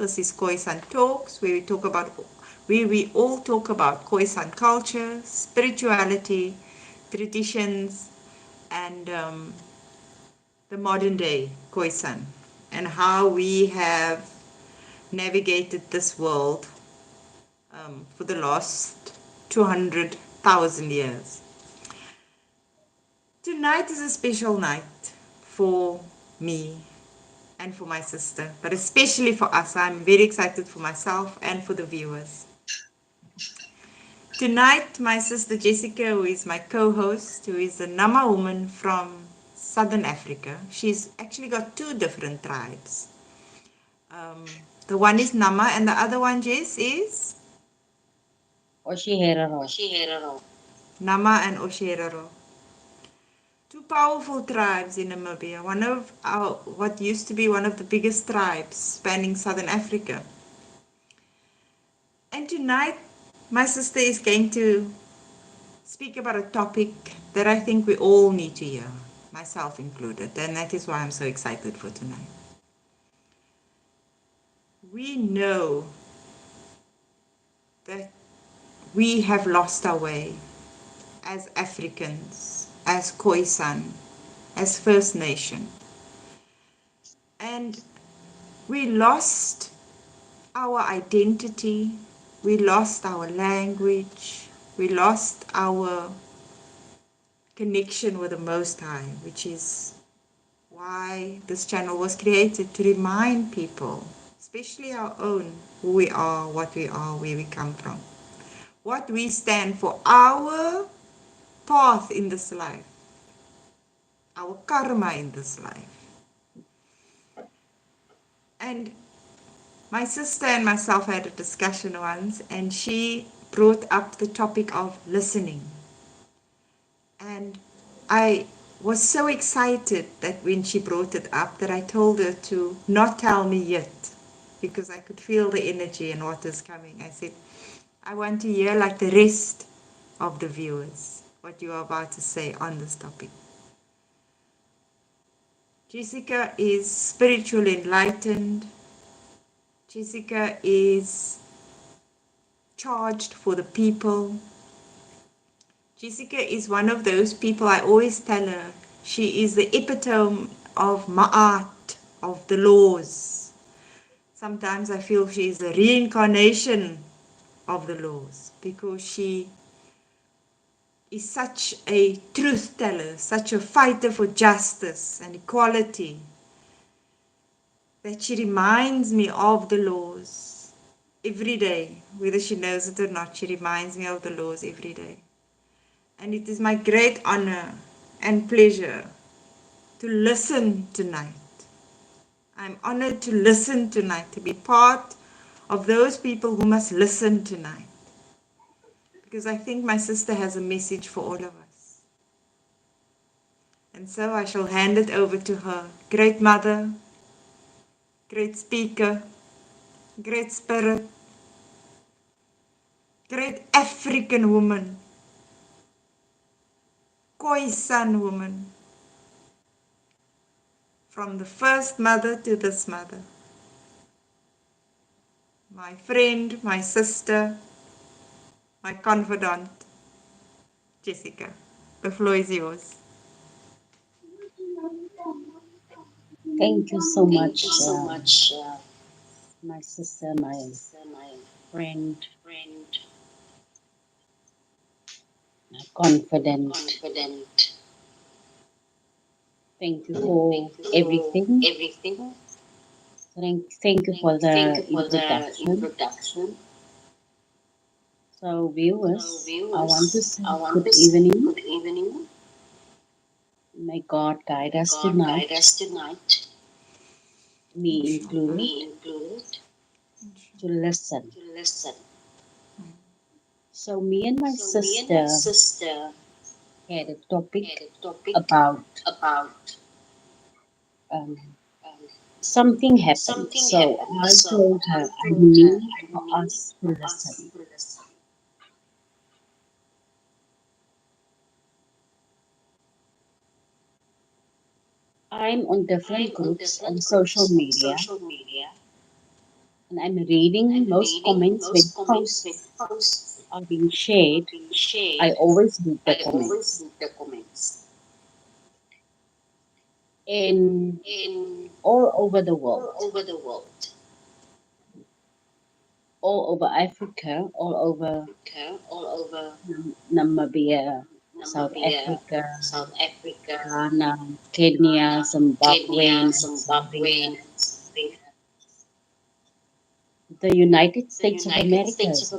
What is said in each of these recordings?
focus is Khoisan Talks, where we all talk about Khoisan culture, spirituality, traditions, and the modern day Khoisan, and how we have navigated this world for the last 200,000 years. Tonight is a special night for me and for my sister, but especially for us. I'm very excited for myself and for the viewers. Tonight, my sister Jessica, who is my co host, who is a Nama woman from Southern Africa, she's actually got two different tribes. Um, the one is Nama, and the other one, Jess, is Oshiherero. Nama and Osherero. Two powerful tribes in Namibia, one of what used to be one of the biggest tribes spanning southern Africa. And tonight, my sister is going to speak about a topic that I think we all need to hear, myself included, and that is why I'm so excited for tonight. We know that we have lost our way as Africans, as Khoisan, as First Nation. And we lost our identity, we lost our language, we lost our connection with the Most High, which is why this channel was created, to remind people, especially our own, who we are, what we are, where we come from, what we stand for, our path in this life, our karma in this life. And my sister and myself had a discussion once, and she brought up the topic of listening. And I was so excited that when she brought it up, that I told her to not tell me yet, because I could feel the energy and what is coming. I said, I want to hear, like the rest of the viewers, what you are about to say on this topic. Jessica is spiritually enlightened. Jessica is charged for the people. Jessica is one of those people, I always tell her, she is the epitome of Ma'at, of the laws. Sometimes I feel she is a reincarnation of the laws, because she is such a truth teller, such a fighter for justice and equality, that she reminds me of the laws every day. Whether she knows it or not, she reminds me of the laws every day. And it is my great honor and pleasure to listen tonight. I'm honored to listen tonight, to be part of those people who must listen tonight. Because I think my sister has a message for all of us. And so I shall hand it over to her. Great mother, great speaker, great spirit, great African woman, Khoisan woman, from the first mother to this mother. My friend, my sister, my confidant, Jessica. The floor is yours. Thank you so much, my sister, my friend, my confidant. Thank you for everything. Thank you for the introduction. So, viewers, I want to say good evening. May God guide us tonight, me included, to listen. So, me and my sister had a topic about um, something happened. So, I told her I need for us to listen. I'm on different groups on social media, And I'm reading most comments when posts are being shared. I always read the comments. In all over the world, all over Africa, all over Namibia, South Africa, Ghana, Kenya, Zimbabwe, Nigeria, the United States of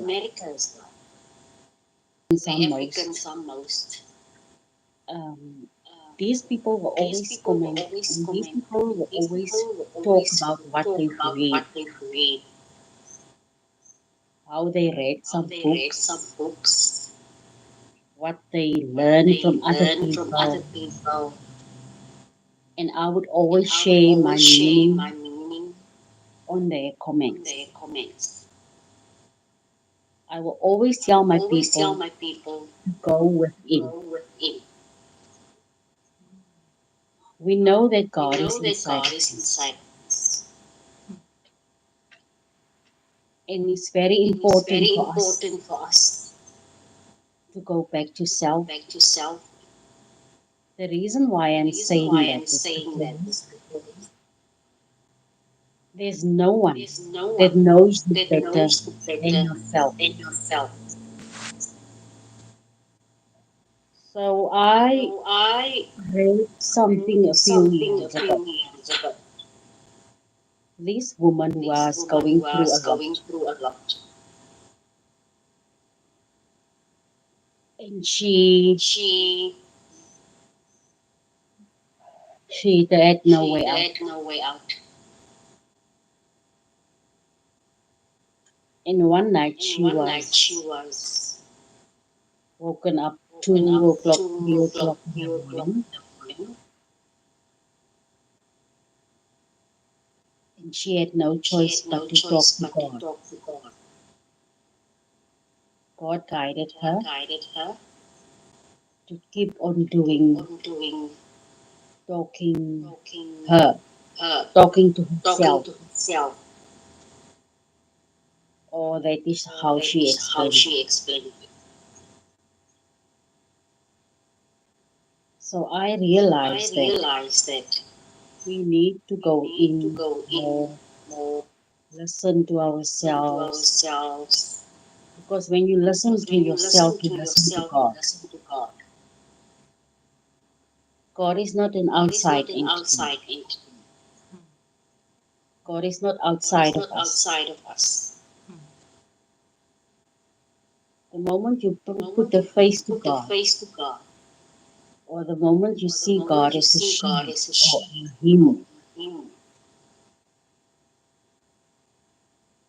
America as well. Some most. Um, these people will always comment, and these people will always talk about what they've read, how they read some books, what they learn from other people, and I would always share my meaning on their comments. I will always tell my people to go within. We know that God is inside of us, and it's very important for us to go back to self. The reason why I'm saying that is because there's no one that knows you better than yourself. So I read something a few years ago. This woman was going through a lot, and she had no way out. And one night she was woken up 2 o'clock, 3 o'clock in the morning, and she had no choice but to talk to God. God guided her to keep on doing talking her, talking to herself, or that is how she explained it. So I realized that we need to go in more, listen to ourselves, because when you listen to yourself, you listen to God. God is not an outside entity. God is not outside of us. The moment you put the face to God, or the moment you see God as a she or a him,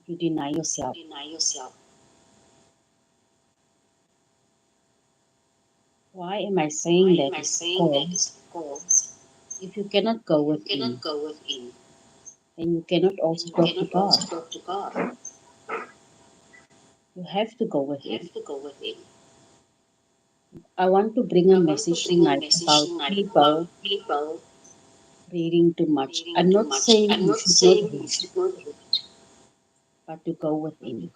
you deny yourself. Why am I saying that? Is because if you cannot go within, then you cannot also talk to God. You have to go within. I want to bring a message tonight about people reading too much. I'm not saying you should not read, but to go within.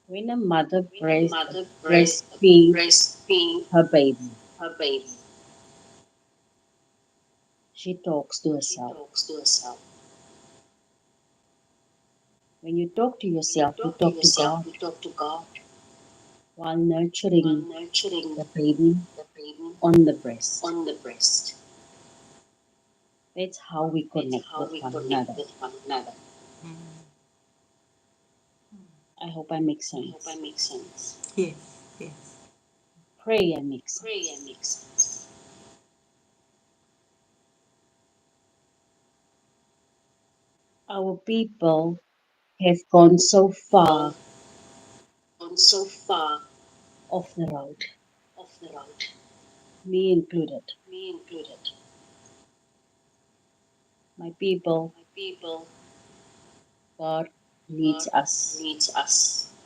When a mother breastfeeds her baby, she talks to herself. When you talk to yourself, you talk to God while nurturing the baby on the breast. That's how we connect with one another. I hope I make sense. Yes, yes. Pray I make sense. Our people have gone so far off the road, me included. My people, God needs us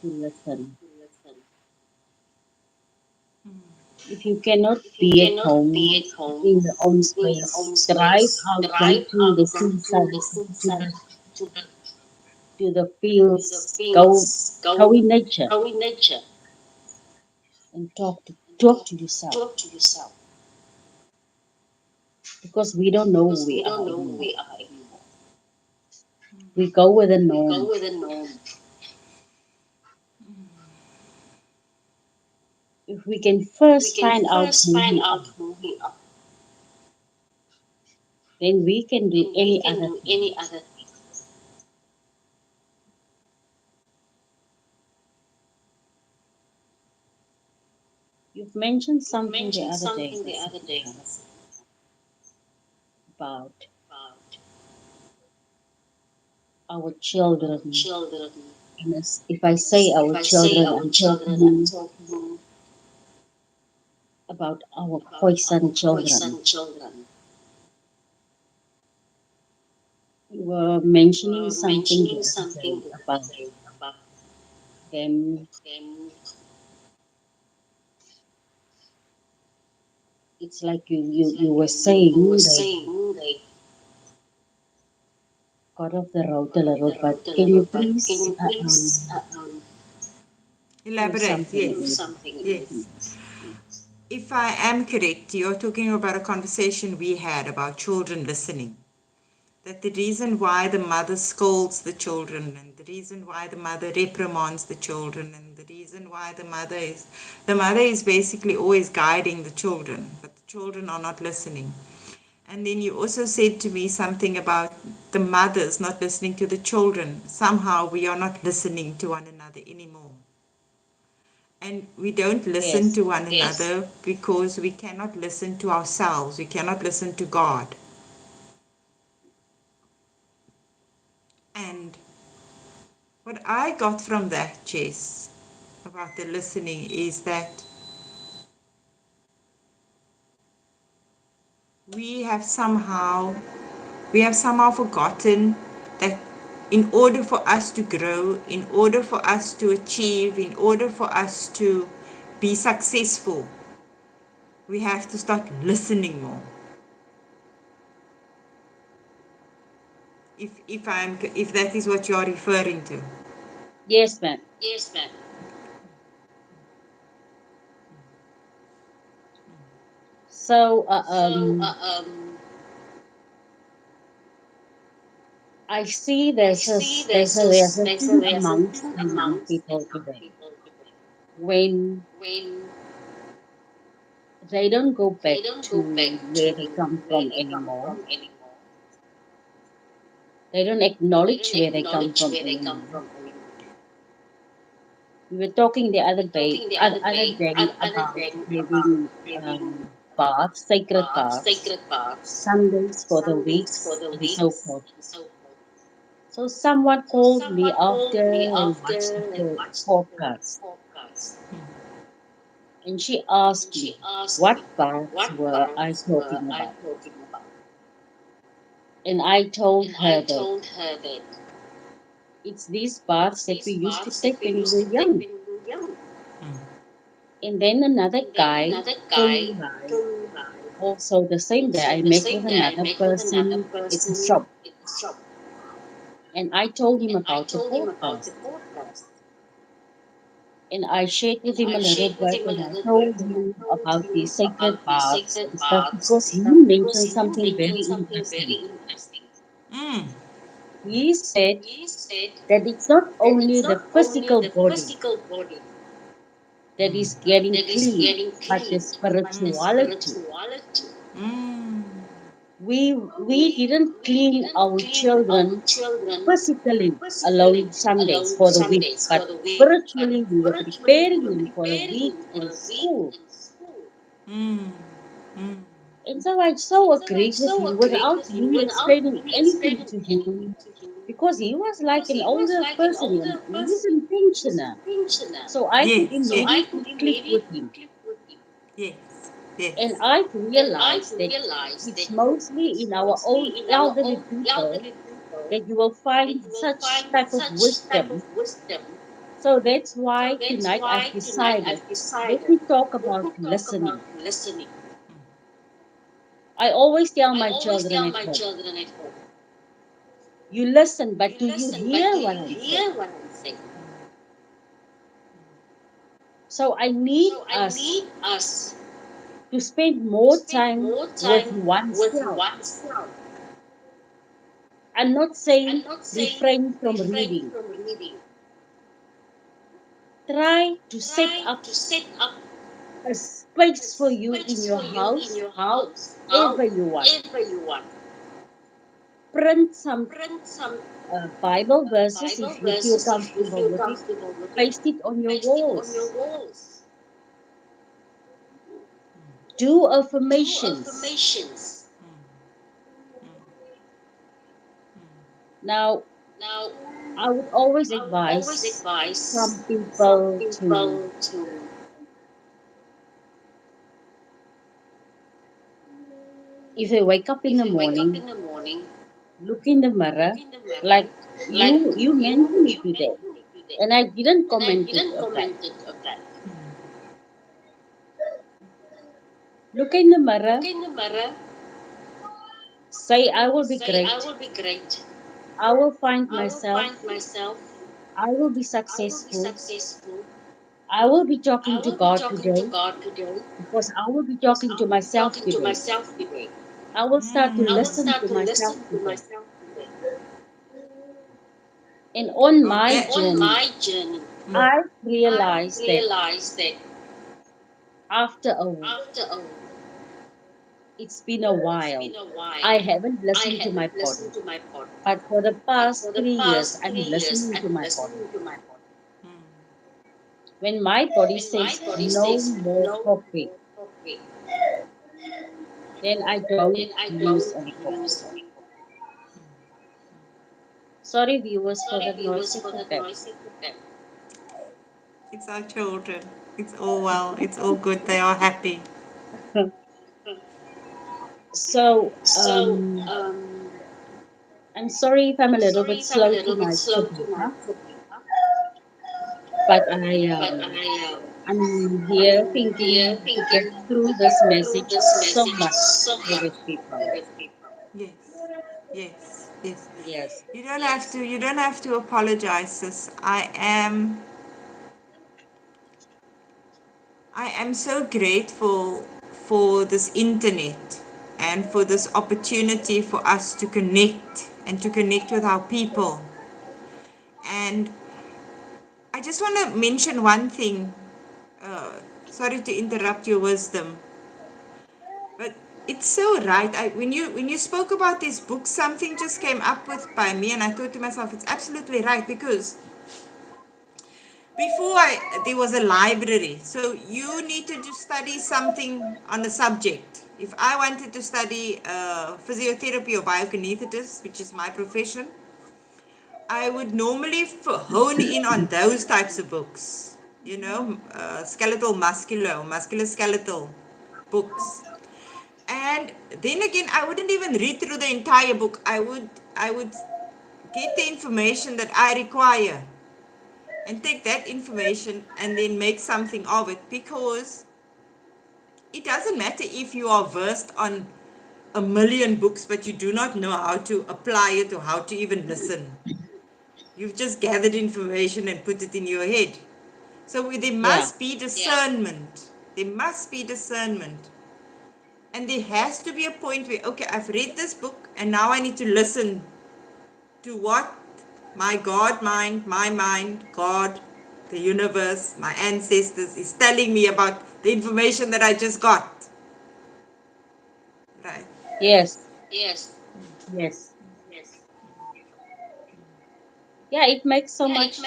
to listen. If you cannot be at home in your own space, drive out, go to the seaside, to the to the fields, go in nature and talk to yourself because we don't know who we are anymore. We go with the norm. If we can first find out who we are, then we can do any other things. You've mentioned something the other day, Jessica, about our children. And if I say our children, I'm talking about our Khoisan children. You were mentioning something the other day about them. It's like you were saying they got off the road a little, but can you please tell us Elaborate, something a yes. little bit, Yes. please? If I am correct, you're talking about a conversation we had about children listening. That the reason why the mother scolds the children, and the reason why the mother reprimands the children, and the reason why the mother is basically always guiding the children, but the children are not listening. And then you also said to me something about the mothers not listening to the children. Somehow we are not listening to one another anymore. And we don't listen Yes, to one another because we cannot listen to ourselves. We cannot listen to God. And what I got from that, Jess, about the listening is that we have somehow we have somehow forgotten that in order for us to grow, in order for us to achieve, in order for us to be successful, we have to start listening more. If that is what you are referring to. yes, ma'am. So, I see there's a thing amongst the young people today when they don't go back to where they come from anymore. They don't acknowledge where they come from anymore. We were talking the other day about having baths, sacred baths, Sundays for the weeks, and so forth. So someone called me after they watched the podcast, and she asked me what baths were I talking about, and I told her that it's these baths that we used to take when we were young. And then another guy came by. Also, the same day, I met with another person at the shop, and I told him about the podcast. And I shared with him a little bit, and I told him about the sacred baths and stuff because he mentioned something very interesting. Mm. He said that it's not only the physical body that is getting clean, but the spirituality. Mm. We didn't clean our children physically alone Sundays for the week, but spiritually we were preparing them for the week in school. Mm. Mm. And so I so agreed with him without me explaining anything to him because he was like an older person and he's a pensioner. So I Yes, could yes, immediately click with him. yes, yes. And I've realized that it's mostly in our old elderly people that you will find such type of wisdom So that's why tonight I've decided, let me talk about listening. I always tell my children at home, you listen, but do you hear what I'm saying? So I need us to spend more time with oneself. I'm not saying refrain from reading. Try to set up a space for you in your house, however you want. Print some Bible verses if you feel comfortable with it. Paste it on your walls. Do affirmations. Now, I would always advise some people to, if they wake up in the morning, look in the mirror, like you mentioned it today, and I didn't comment it of that. Look in the mirror, say I will be great, I will find myself, I will be successful, I will be talking to God today because I will be talking to myself today. I will start to listen to myself today. And on my Okay. journey, I realized that after a it's been a while, I haven't listened to my body. But for the past 3 years, I'm listening to my body. When my body says no more coffee, then I don't use any coffee. Sorry, viewers, for the noisy footstep. It's our children. It's all well. It's all good. They are happy. So, I'm sorry if I'm a little bit slow tonight, Sabrina, but I'm here thinking to get through this message so much to these people. Yes. Yes. Yes. Yes, You don't have to. You don't have to apologize, sis. I am so grateful for this internet and for this opportunity for us to connect and to connect with our people. And I just want to mention one thing. Uh, Sorry to interrupt your wisdom, but it's so right. When you spoke about this book, something just came up with by me, and I thought to myself, it's absolutely right because before there was a library, so you needed to study something on a subject. If I wanted to study physiotherapy or biokinetics, which is my profession, I would normally hone in on those types of books, skeletal muscular or musculoskeletal books. And then again, I wouldn't even read through the entire book. I would get the information that I require and take that information and then make something of it, because it doesn't matter if you are versed on a million books but you do not know how to apply it or how to even listen. You've just gathered information and put it in your head. So there yeah, must be discernment. There must be discernment. And there has to be a point where, okay, I've read this book and now I need to listen to what my God mind, my mind, God, the universe, my ancestors is telling me about the information that I just got. Right. yes, yes. Yeah, it makes so much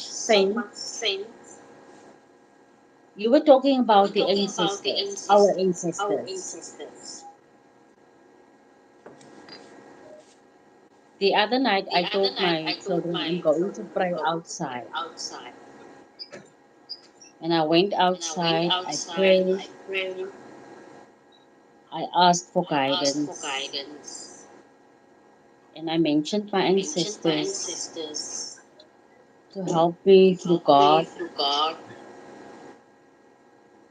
sense. You were talking about the ancestors, our ancestors. The other night, I told my children I'm going to pray outside. And I went outside, I prayed, I asked for guidance, and I mentioned my ancestors. to help me to through help me God. through God.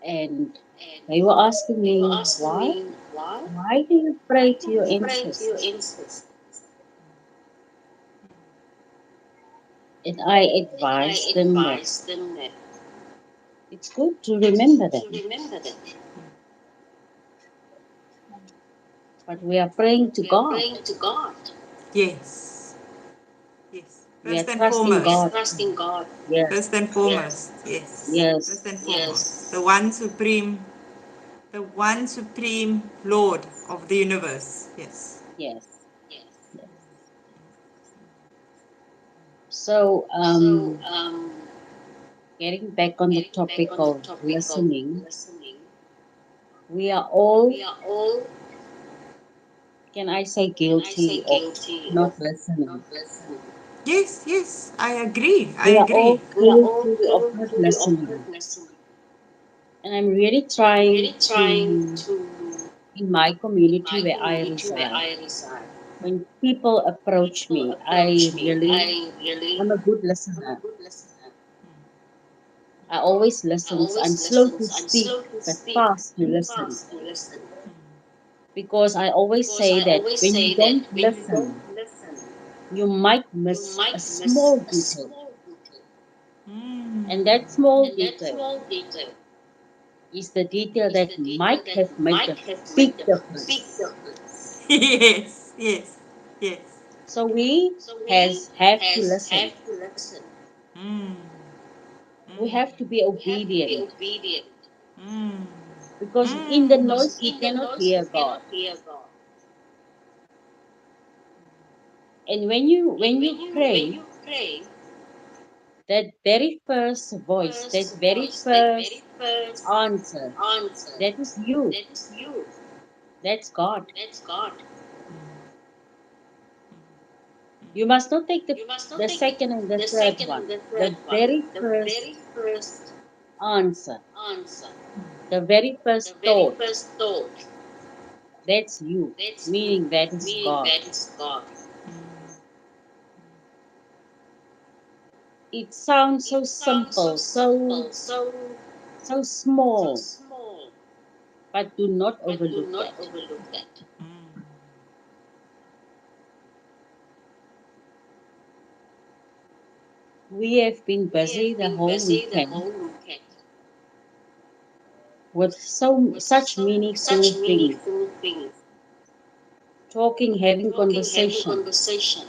And And they were asking they were me, asking why? me, Why do you why pray do to your you pray to your ancestors? ancestors? And I And I advised them that advised them that it's good to it's good remember to them, remember them. but we are But praying to we are God. praying to God. Yes. Yes. We are First and trusting foremost. God. Trusting God. Yes, First and foremost. Yes. First yes, and foremost. Yes. The one supreme Lord of the universe. Yes. yes, Yes. yes. So, So, getting back on the getting back topic on the of topic of listening, listening, we are all, we are all, can I say, can I say, guilty of guilty not of not listening. listening. Yes, yes, I agree. I We are agree. all We are all guilty of not guilty of not listening. listening. And I'm really And I'm trying really trying to, to, in my in community my where I community where reside, I reside, when people approach people me, approach me. I really I'm a good am a listener. good listener. I always I listen. I'm always slow to listen. I'm speak, slow to but speak, fast to but listen. fast to listen. Because I always Because say I that always when you say that don't when you don't listen, listen, you might you miss might a miss small a detail. small detail. And that small And that detail small detail is the detail is that the detail might that have made might a have big made a big difference. difference. Yes, yes, yes. So we So we have to has listen. have to listen. Mm, We mm. have to be We have to be obedient obedient. Mm, because in the mm. Because noise we in the cannot noise we hear God. cannot hear God. And when And you when pray, you pray, that very first voice, that first very voice, that very first first answer, answer, that is you. that is you. That's God. That's God. You must not take You must not the take second and the the third second and one. the third The one. very The first very first answer, answer, the very the first very thought, first thought, that's you, that's you, meaning that is meaning God. that is God. It sounds It so sounds so simple, simple, so so so small, small, but do not but do overlook not that. overlook that. We have been We busy have the been whole busy the weekend whole weekend with with such such meaningful things, meaningful things, talking, having talking, having conversation, conversation,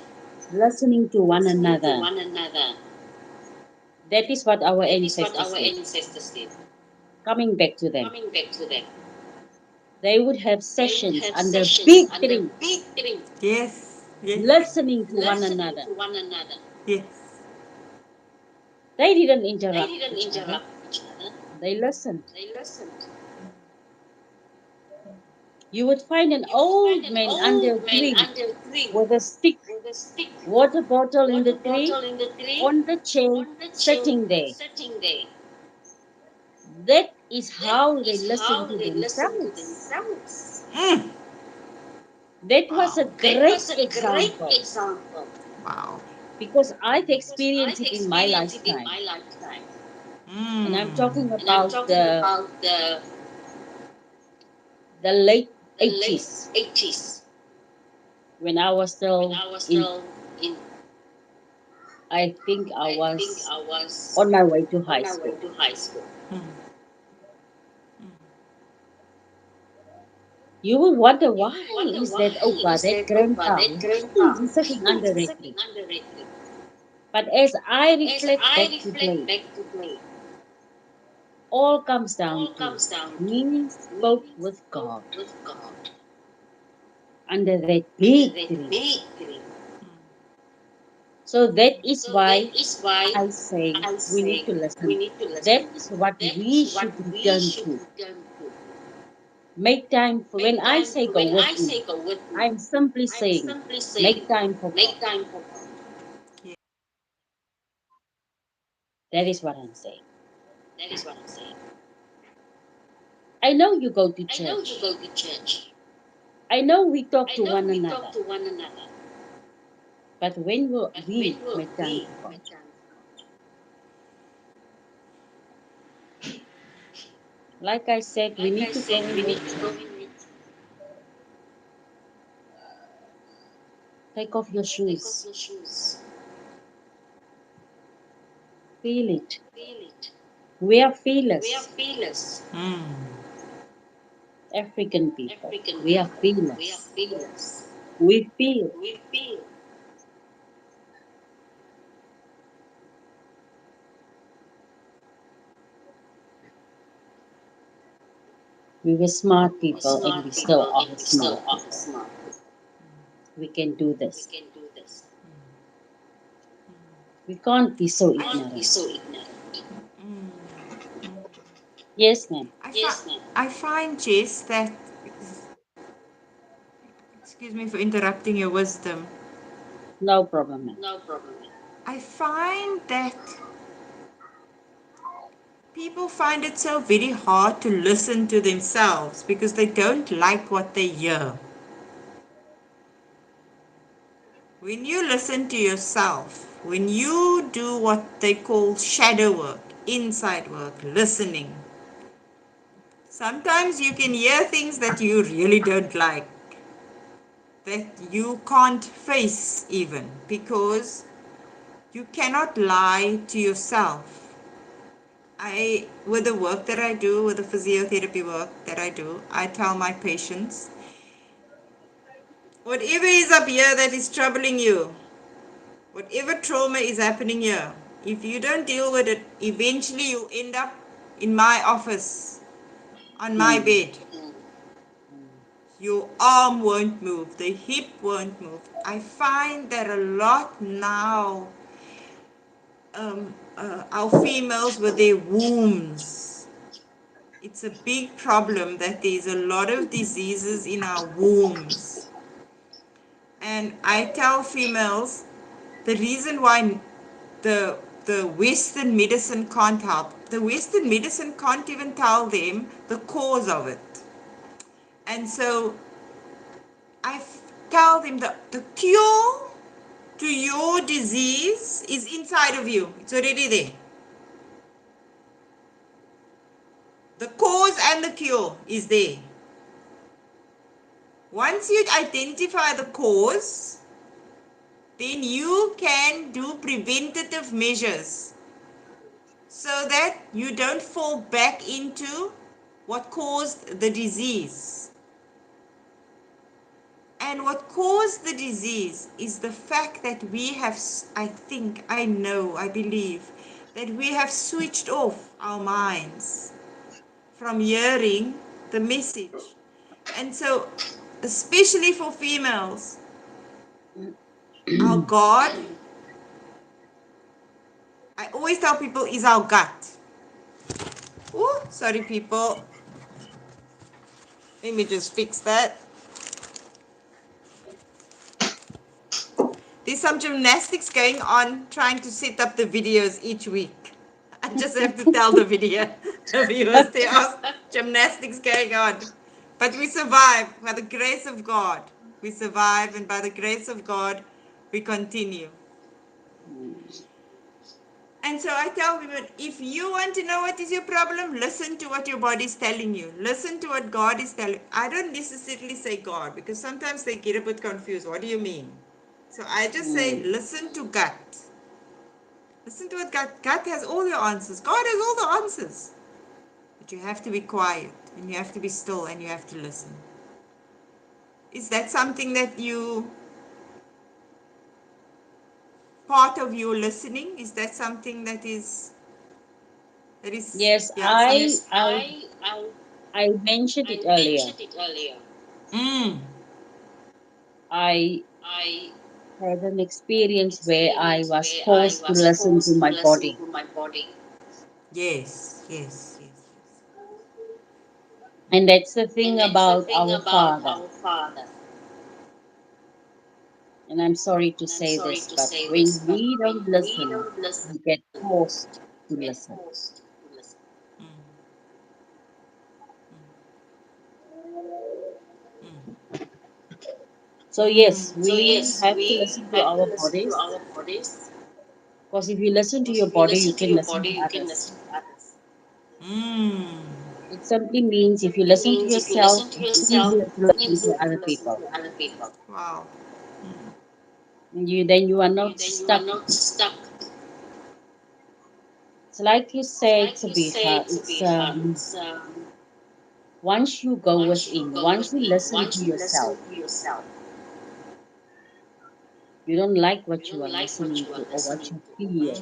listening to one listening to another. one another. That is what our That is what ancestors our did. ancestors did. Coming back to them, Coming back to them, they would have they would sessions have under sessions big under trees, big trees. Yes, yes. listening to one Listening another. to one another. Yes. They didn't They interrupt didn't each other, interrupt each other. they listened. They listened. You would find an You would find old an man under old a man tree under a tree with a stick, with a stick, water bottle in the water tree, bottle in the tree, on the chair, on the chair, sitting there. sitting there. That is That how they is listen how to they listen to themselves. themselves. That was a Wow. That great was a great example example. Wow. because I've Because experienced I've it in my experienced it in lifetime. my lifetime. And I'm talking And I'm about talking about the late the late 80s 80s when I was when still I was in, still in, I think I I think was I was on my way to on high my way school. to high school. You will wonder You why will wonder is why that Opa, is that that Opa, grandpa, that who's grandpa, sitting under that sitting tree. under a tree. But as I But as reflect I back reflect today, back today, all comes down all to comes down to me me spoke with spoke God with God under that under big that tree. big tree. So that is So that why is why I say I we need say to we listen. need to That listen. is what That we is what should we return should to. return to. Make time for, when Make I time say for go when with I me, say go with me. I'm simply I'm saying simply saying make time for God. make time for God. That is what I'm saying. That is what I'm saying. I know you go to I know you church. go to church. I know we talk I to know one we talk another. to one another. But when will But when we will make time we for God? make time for God? Like I said, we need to go in with take off your shoes. Feel it. We are feelers. Mm. African people. We are feelers. We feel. We were smart people and we still are smart people. We can do this. We can't be so I, ignorant. mm, mm. Yes, ma'am. I find, Jess, that, excuse me for interrupting your wisdom, No problem, ma'am. I find that people find it so very hard to listen to themselves because they don't like what they hear. When you listen to yourself, when you do what they call shadow work, inside work, listening, sometimes you can hear things that you really don't like, that you can't face even, because you cannot lie to yourself. With the work that I do, with the physiotherapy work that I do, I tell my patients, whatever is up here that is troubling you, whatever trauma is happening here, if you don't deal with it, eventually you end up in my office, on my Mm. bed. Your arm won't move, the hip won't move. I find that a lot now, our females with their wombs. It's a big problem that there's a lot of diseases in our wombs. And I tell females the reason why the the Western medicine can't help. The Western medicine can't even tell them the cause of it. And so tell them the cure to your disease is inside of you. It's already there. The cause and the cure is there. Once you identify the cause, then you can do preventative measures so that you don't fall back into what caused the disease. And what caused the disease is the fact that we have, I think, I know, I believe, that we have switched off our minds from hearing the message. And so, especially for females, our God, I always tell people, is our gut. Oh, sorry, people. Let me just fix that. There's some gymnastics going on trying to set up the videos each week. I just have to tell the viewers there are gymnastics going on. But we survive by the grace of God. We survive, and by the grace of God, we continue. And so I tell women, if you want to know what is your problem, listen to what your body is telling you. Listen to what God is telling. I don't necessarily say God because sometimes they get a bit confused. What do you mean? So I just say, Mm. listen to gut. Listen to what gut. Gut has all your answers. God has all the answers. But you have to be quiet and you have to be still and you have to listen. Is that something that you, part of your listening? Is that something Yes, yeah, some, I mentioned it earlier. mm, I had an experience where I was forced to listen to my body. yes, yes, yes, yes. And that's the thing about our Father. And I'm sorry to say this, but when we don't listen, we get forced to listen. Mm, So, yes, mm, we have to listen to our bodies. Because if you listen to your body, you can listen to others. mm. It simply means if you listen to yourself, it's easier to listen to other people. Wow. You are not stuck. It's like you said, Sabiha, it's once you go within, once you listen to yourself, you don't like what you are listening to or what you feel,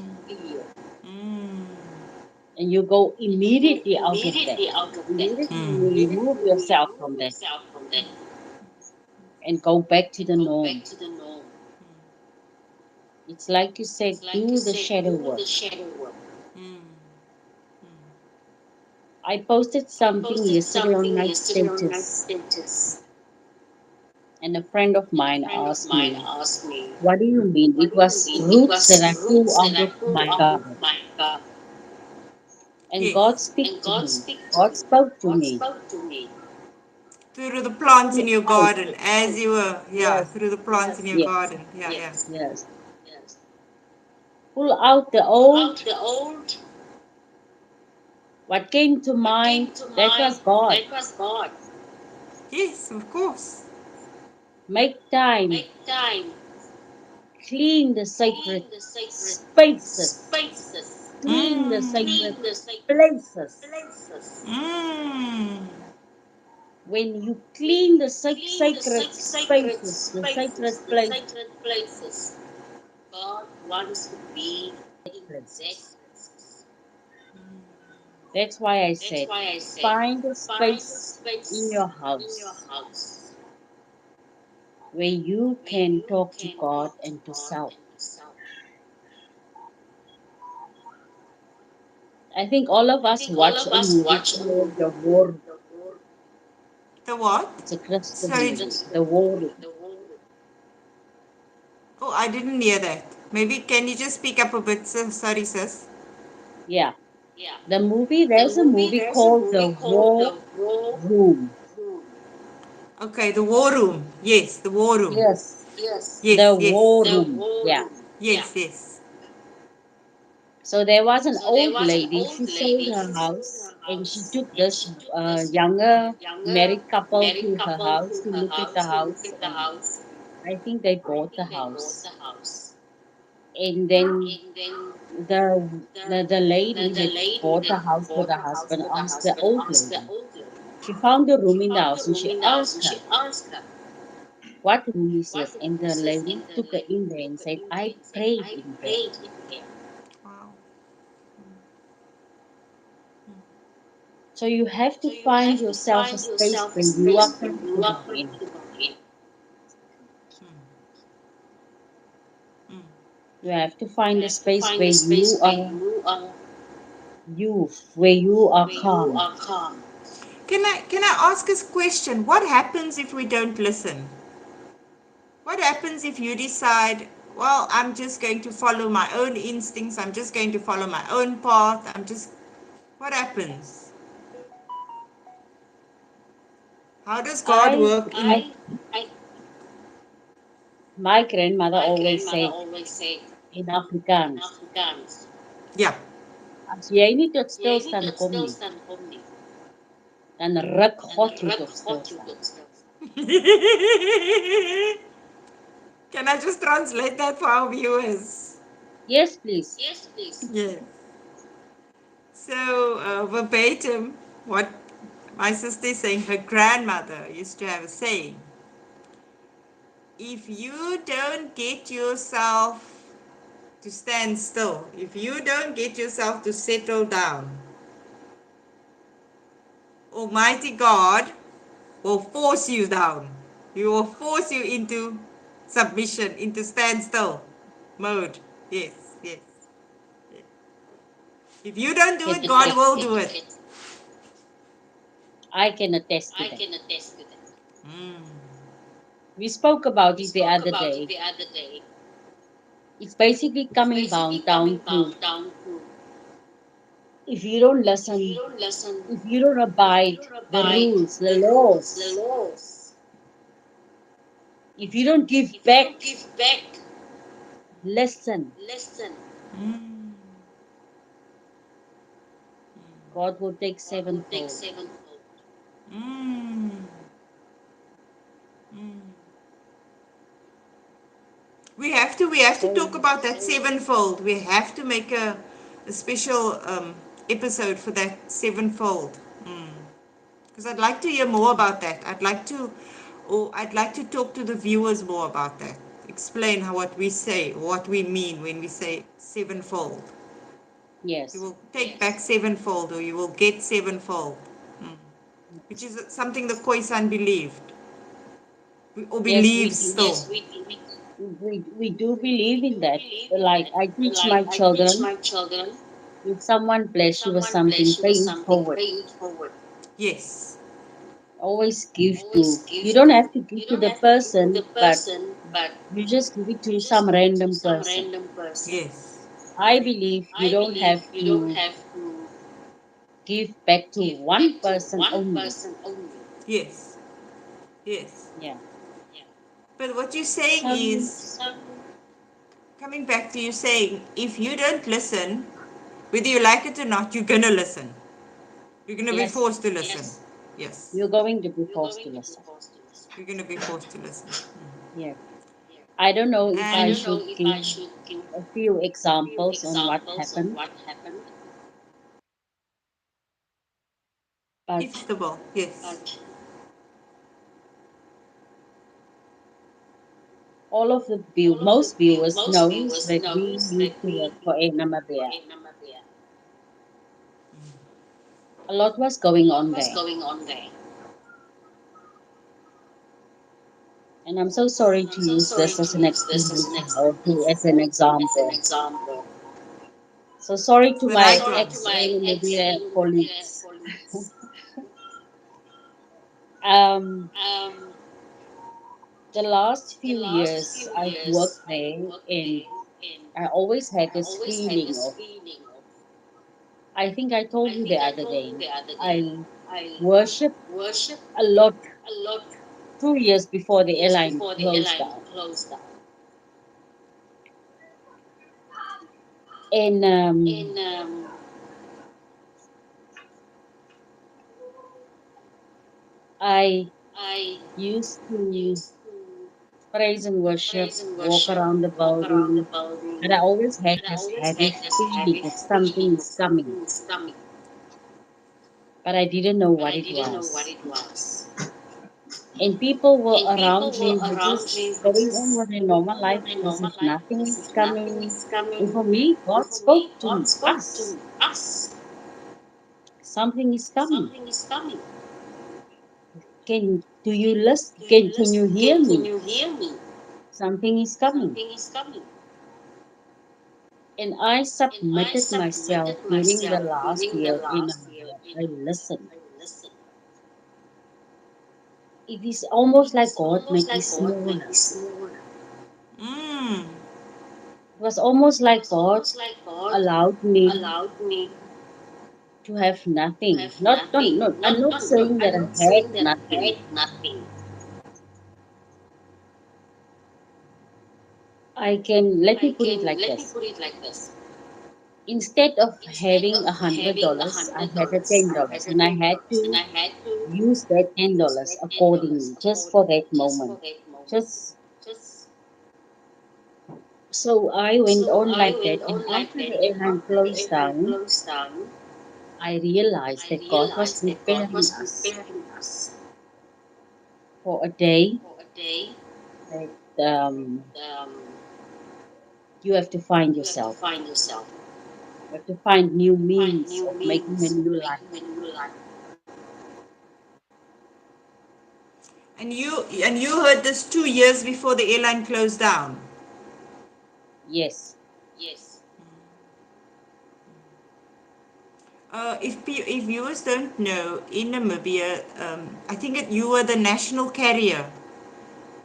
Mm. and you go immediately out of that. Immediately you remove yourself from that and go back to the norm. It's like you said, do the shadow work. Mm. I posted something yesterday on my status, and a friend of mine asked me, "What do you mean?" It was roots that I pull out of my garden. And Yes. God speak to me. God spoke to me. Through the Pull plants in it your out. garden, as you were, yeah, Yes, through the plants in your yes, garden. Yeah, yeah. yes. Pull out the old. What came to mind, that was God. Yes, of course. Make time. Clean the sacred spaces. Clean the Mm. sacred places. Mm. When you clean the sacred spaces, the sacred places, places. That's why I said, find a space in your house where you can talk to God and to self. I think all of us watch a movie called The War. The what? It's a Christian Sorry. movie. The War. Oh, I didn't hear that. Maybe can you just speak up a bit? Sorry, sis. Yeah. There's a movie called The War Room. Okay, the war room. Yes, the war room. Yes. The Yes, War yes. Room. Yeah. Yes, yes. So there was an old lady. She sold her house and she took this younger married couple to her house to look at the house. And I think they bought the house. And then the lady that bought the house for the husband asked the old lady. She found a room in the house and she asked her, "What room is this?" And the lady took her in there and said, "I prayed in there." Wow. So you have to find yourself a space where you are comfortable in. Mm. You have to find a space where you are you, where you are calm. Can I ask us a question? What happens if we don't listen? What happens if you decide, well, I'm just going to follow my own instincts, I'm just going to follow my own path, what happens? How does God I, work I, in? my grandmother always said in Afrikaans, Yeah. as jy nie tot stilstand kom nie, dan ruk God jou tot stilstand. Can I just translate that for our viewers? Yes, please. Yes. So, verbatim, what my sister is saying, her grandmother used to have a saying: if you don't get yourself to stand still, if you don't get yourself to settle down, Almighty God will force you down. He will force you into submission, into standstill mode. Yes, yes. If you don't do Can it, God attest. will do it. I can attest to that. Mm. We spoke about it the other day. It's basically coming down to if you don't listen, if you don't abide the rules, the laws, if you don't give back, listen. Mm. God will take sevenfold. Mm. Mm. We have to talk So, about that sevenfold. We have to make a special episode for that sevenfold. Because I'd like to hear more about that. I'd like to talk to the viewers more about that. Explain how what we say, what we mean when we say sevenfold. You yes, will take back sevenfold, or you will get sevenfold, which is something the Khoisan believed or yes, we believes do. still. We do believe in that. Like I teach my children, if someone bless you with something, pay it forward. Yes, Always give to. You don't have to give to the person, but you just give it to some random person. yes, I believe you don't have to give back to one person only. yes, yes. Yeah. But what you're saying So, is, coming back to you saying, if you don't listen, whether you like it or not, you're gonna listen. You're gonna be yes, forced to listen. Yes, you're going to be forced to listen. you're gonna be forced to listen. Yeah. I don't know if I And should give a few examples on what happened, if but possible, yes. all of the most viewers knows that we used to work for Namibia. A lot was going on there, and I'm so sorry to use this as an explanation or as an example. So sorry It's to the my right one. ex Namibia colleagues. Um, the last few years I've worked there, and I always had this feeling of, I think I told you the other day, I worship a lot 2 years before the airline closed down. And I used to praise and worship, walk around the building, and I always had this heavy feeling of something is coming, but I didn't know what it was. And people were around me were just going on with their normal life as if nothing is coming. And for me, God spoke to us. Something is coming. Can do you listen? Can you hear me? Something is coming. And I submitted myself during the last year in Namibia. I listened. It is almost like God made me smaller. Mm. It was almost like God allowed me to have nothing. Not, I'm not saying that I had nothing. I can, let me put it like this. Instead of having $100, I had a $10, and I had to use that $10 accordingly, just for that moment. Just so I went on like that, and after the airline closed down, I realized that God was preparing us for a day that you have to find yourself. You have to find new means of making a new life. And you heard this 2 years before the airline closed down. Yes, If viewers don't know, in Namibia, I think you were the national carrier.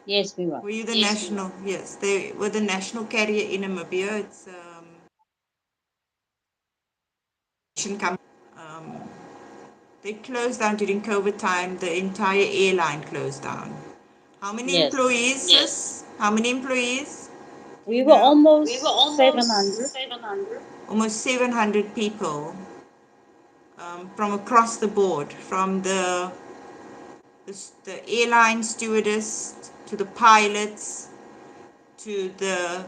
yes, we were. Were you the national? Yes, they were the national carrier in Namibia. It's um, they closed down during COVID time. The entire airline closed down. How many Yes, employees? Yes. How many employees? Do we you were know? almost 700. Almost 700 people. from across the board, from the airline stewardess to the pilots to the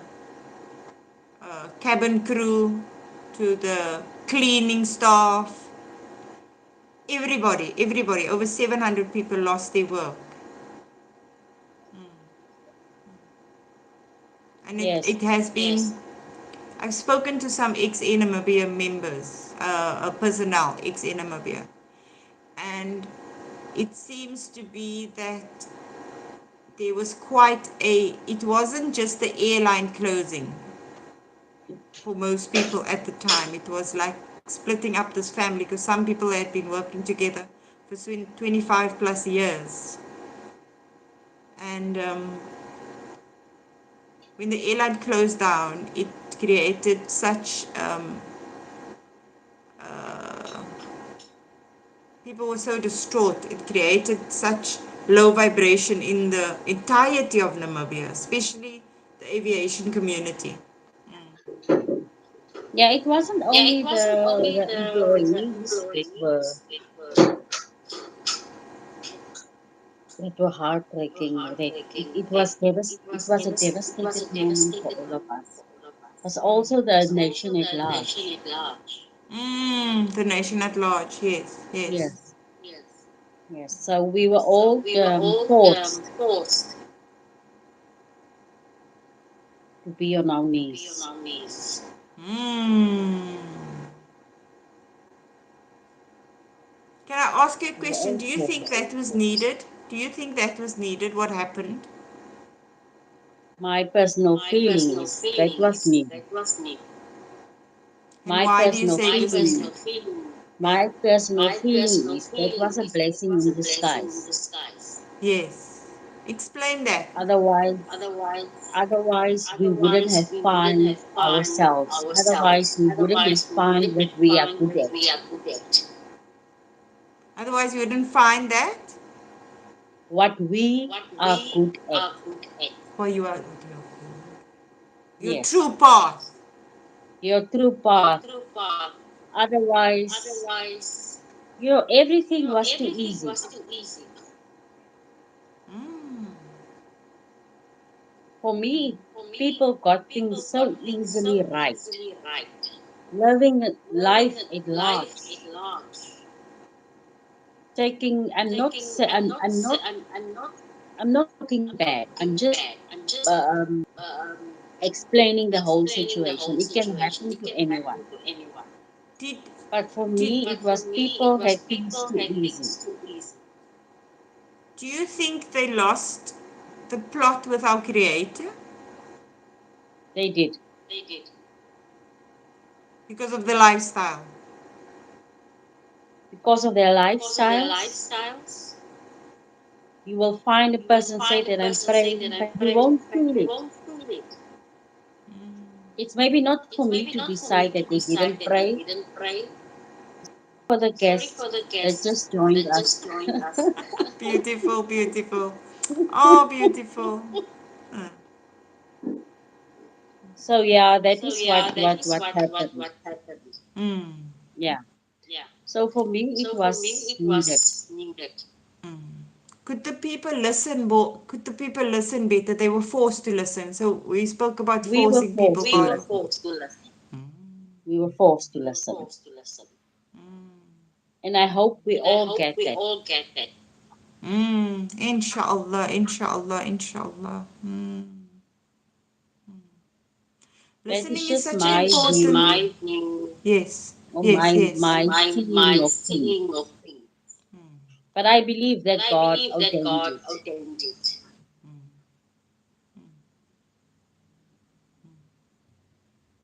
cabin crew to the cleaning staff. Everybody, over 700 people lost their work. And Yes. it has been, yes. I've spoken to some ex-Namibia members, personnel, ex-Namibia. And it seems to be that there was it wasn't just the airline closing for most people at the time. It was like splitting up this family because some people had been working together for 25 plus years. And when the airline closed down, it created such uh, people were so distraught. It created such low vibration in the entirety of Namibia, especially the aviation community. Yeah, it wasn't only the employees that were heartbreaking. It was a devastated moment for all of us. But also the nation at large. The nation at large, yes, yes. Yes, yes. So we were all forced to be on our knees. Mm. Can I ask you a We were question? all Do you think forced. that was needed? Do you think that was needed? What happened? My personal feeling is that was needed. And My why do you personal say it was feeling, needed? my personal feeling is that was a blessing in disguise. Yes. Explain that. Otherwise, otherwise we wouldn't have found ourselves. Otherwise, we wouldn't have found what we are good at. Otherwise, you wouldn't find that. What we are good at. For you are your Yes. true path. Your true path. Otherwise, everything was too easy. Mm. For me, people got things so easily right. Living life at large. Taking, I'm not looking bad. I'm just explaining the whole situation. It can happen to anyone. Did But for did me, it was people had things too easy. do you think they lost the plot with our creator They did. because of the lifestyle? Because of their lifestyles, you will find a person say that I'm praying, but you won't feel it. It's maybe not for me to decide that they didn't pray. For the guests that just joined us. Beautiful, beautiful. Oh, beautiful. Mm. So yeah, that is what happened. Mm. Yeah. So for me, it was needed. Mm. Could the people listen more? Could the people listen better? They were forced to listen. So we spoke about We were forcing people forced to by. listen. We were forced to listen. And I hope we all get that. Inshallah, inshallah, inshallah. That is Listening is just such an my important. view Yes, or yes, yes. my seeing of things. But I believe that God ordained it.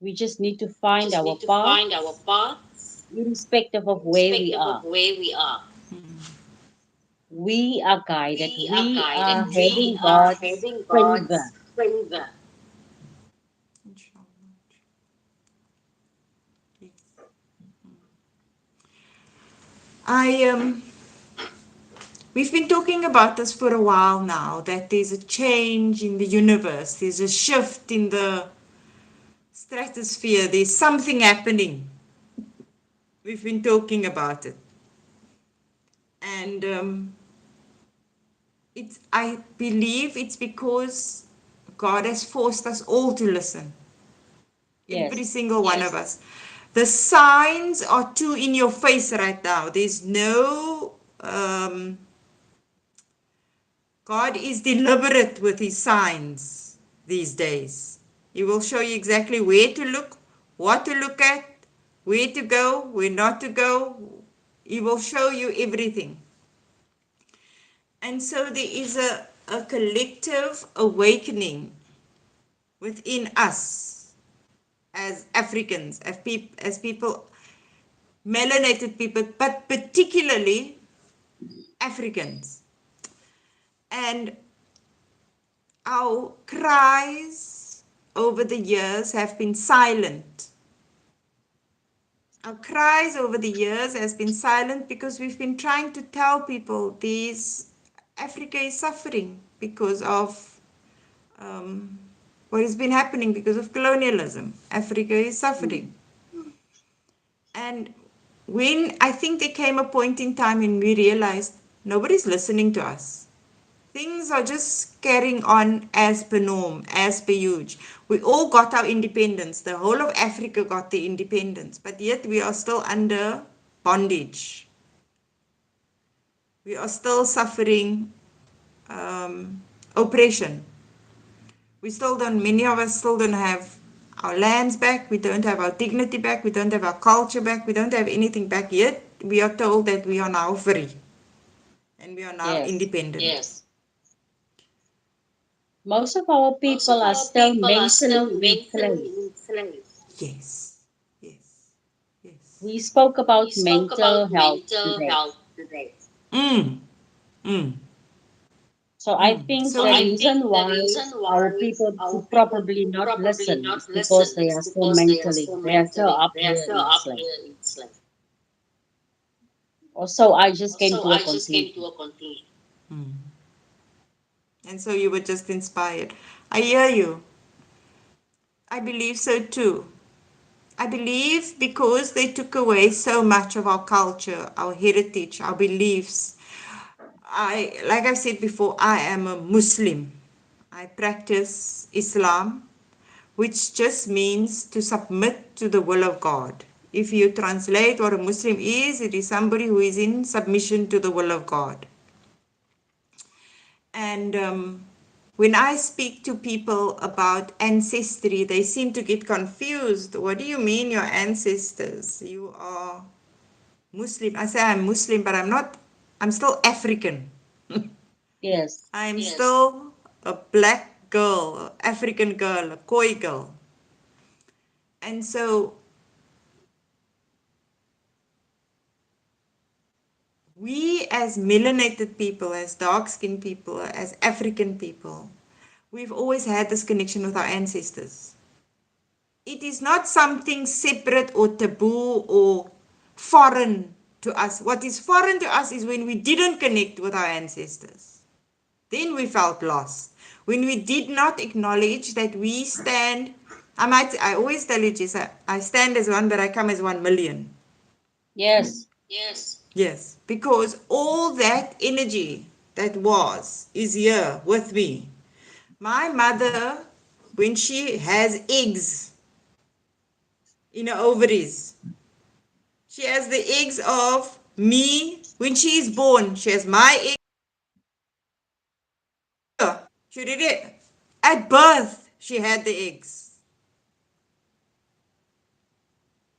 We just need to find our paths, irrespective of where we are. We are guided. We are having God's favor. Inshallah. Yes. I We've been talking about this for a while now, that there's a change in the universe, there's a shift in the stratosphere, there's something happening. We've been talking about it. And I believe it's because God has forced us all to listen. Every Yes. single one of us. The signs are too in your face right now. There's no. God is deliberate with his signs these days. He will show you exactly where to look, what to look at, where to go, where not to go. He will show you everything. And so there is a collective awakening within us as Africans, as people, melanated people, but particularly Africans. And our cries over the years have been silent. Our cries over the years has been silent because we've been trying to tell people Africa is suffering because of what has been happening because of colonialism. Africa is Mm. suffering. And when I think there came a point in time when we realized nobody's listening to us. Things are just carrying on as per norm, as per huge. We all got our independence. The whole of Africa got their independence, but yet we are still under bondage. We are still suffering oppression. Many of us still don't have our lands back. We don't have our dignity back. We don't have our culture back. We don't have anything back yet. We are told that we are now free and we are now Yes. independent. Yes. Most of our Most of people are our still people are mentally still enslaved. mentally enslaved. Yes, yes, yes. We spoke We about spoke mental about health mental today. health today. Mm, mm, So I mm. think So the I reason think the why reason our why people our could people probably could not probably listen not is because listen they is are still because they are mentally, still they are still mentally, up they are here still in up slave. here in Islam. Or so I just came So to a I just came conclusion. to a conclusion. Mm. And so you were just inspired. I hear you. I believe so too. I believe because they took away so much of our culture, our heritage, our beliefs. Like I've said before, I am a Muslim. I practice Islam, which just means to submit to the will of God. If you translate what a Muslim is, it is somebody who is in submission to the will of God. And when I speak to people about ancestry, they seem to get confused. What do you mean, your ancestors? You are Muslim. I say I'm Muslim, but I'm still African. Yes, I'm still a black girl, African girl, a Khoi girl. And so we as melanated people, as dark-skinned people, as African people, we've always had this connection with our ancestors. It is not something separate or taboo or foreign to us. What is foreign to us is when we didn't connect with our ancestors. Then we felt lost. When we did not acknowledge that we stand, I always tell you, Jessa, I stand as one, but I come as 1,000,000. yes, Yes, because all that energy that is here with me. My mother, when she has eggs in her ovaries, she has the eggs of me when she is born. She has my eggs. She did it at birth. She had the eggs.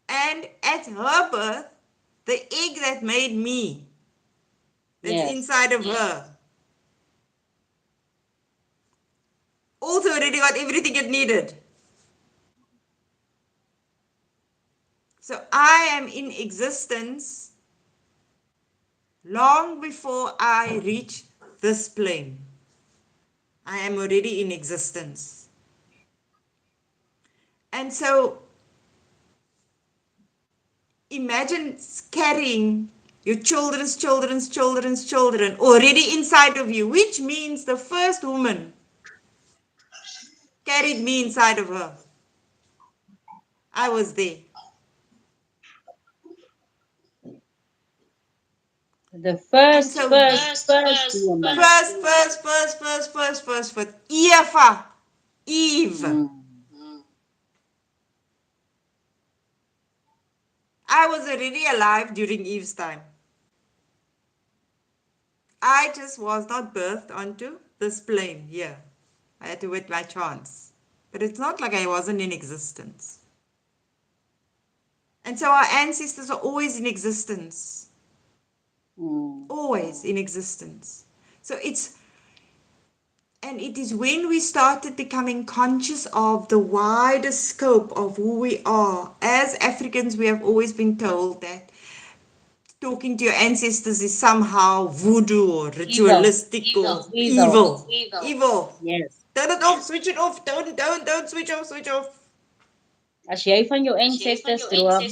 And at her birth, the egg that made me, that's yes, inside of her, also already got everything it needed. So I am in existence long before I reach this plane. I am already in existence. And so imagine carrying your children's children already inside of you, which means the first woman carried me inside of her. I was there. The And first, so first, first woman. first, Eva, Eve. Mm. I was already alive during Eve's time. I just was not birthed onto this plane here. I had to wait my chance. But it's not like I wasn't in existence. And so our ancestors are always in existence. Mm. Always in existence. So it is when we started becoming conscious of the wider scope of who we are. As Africans, we have always been told that talking to your ancestors is somehow voodoo or Evil. ritualistic or It's evil. evil. Evil. Yes. Turn it off, switch it off. Don't switch off, switch off. As jy van jou ancestors droom,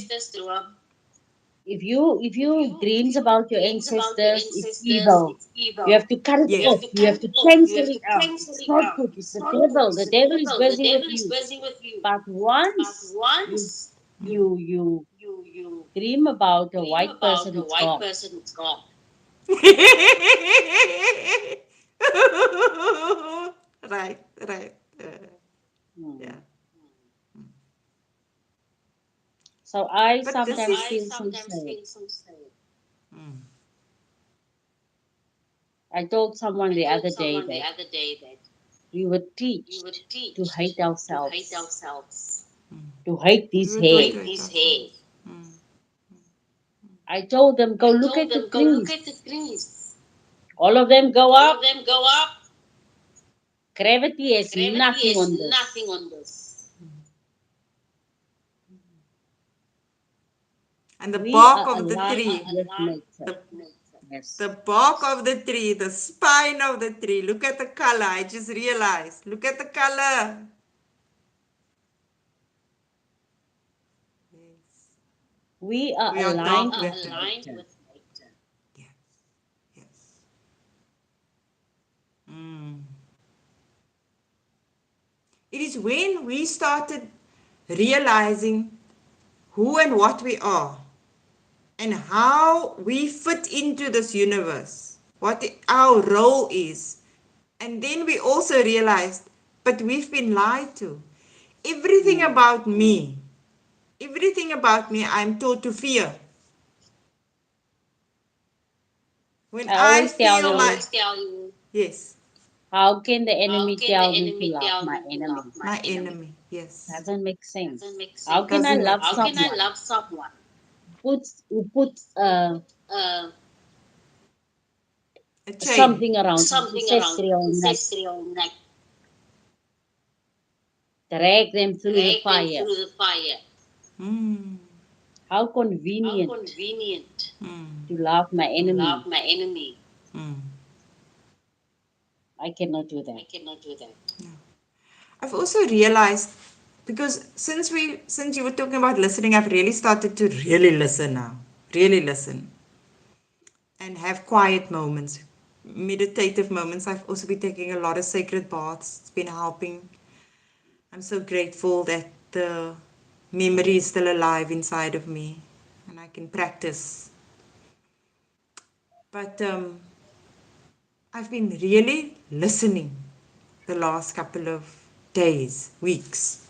if you dreams about your ancestors, it's evil. You have to cut it Yes. off. You have to cancel it out. It's not good. It's the devil. The devil is busy with you. But once you dream about a white person, it's gone. Right, right. Yeah. Hmm. So I But this sometimes is. feel so sad. Mm. I told someone the other day that we were taught to hate ourselves, Mm. to hate We this were taught hair. to hate ourselves. Mm. I told them, go look at the trees. All of them go up. Gravity has nothing on this. And the We bark are of the aligned tree, with nature. the, Yes. the bark of the tree, the spine of the tree. Look at the color. I just realized. Look at the color. Yes. We are We are aligned dark with matter. nature. Yes. Yes. Mm. It is when we started realizing who and what we are and how we fit into this universe, what our role is. And then we also realized, but we've been lied to. Everything Mm. about me, everything about me, I'm taught to fear. When I I always tell feel my, you, yes, how can the enemy tell me to love my enemy? my enemy, yes, Doesn't make sense. How can I doesn't make love sense. someone who puts A chain. something around ancestral neck, drag them through the fire? Mm, How convenient mm, to love my enemy. mm. I cannot do that. No. I've also realized because since you were talking about listening, I've really started to really listen now. Really listen. And have quiet moments, meditative moments. I've also been taking a lot of sacred baths. It's been helping. I'm so grateful that the memory is still alive inside of me and I can practice. But I've been really listening the last couple of days, weeks.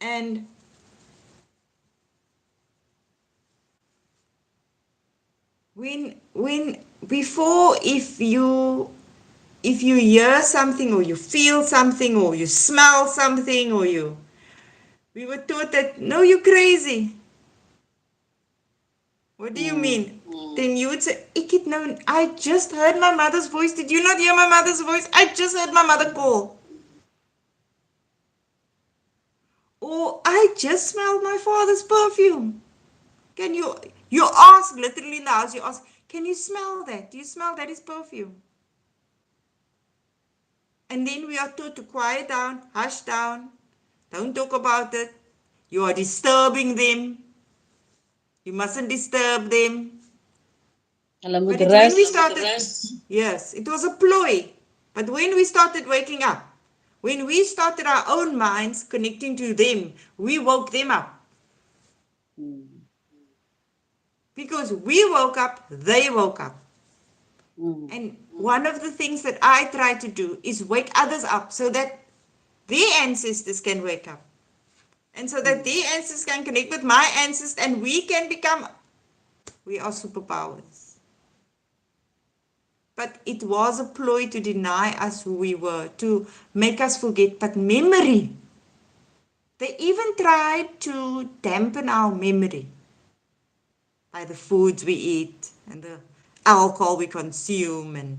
And when before if you hear something or you feel something or you smell something or you we were taught that no, you're crazy. What do you Mm. mean? Then you would say, ik het nou, I just heard my mother's voice. Did you not hear my mother's voice? I just heard my mother call. Or I just smelled my father's perfume. Can you ask literally in the house, you ask, can you smell that? Do you smell that is perfume? And then we are taught to quiet down, hush down, don't talk about it. You are disturbing them. You mustn't disturb them. Hulle But moet it's when rus. we started, yes, it was a ploy. But when we started waking up, when we started our own minds connecting to them, we woke them up. Mm. Because we woke up, they woke up. Mm. And one of the things that I try to do is wake others up so that their ancestors can wake up. And so that Mm. their ancestors can connect with my ancestors and we can become, we are superpowers. But it was a ploy to deny us who we were, to make us forget. But memory, they even tried to dampen our memory by the foods we eat and the alcohol we consume and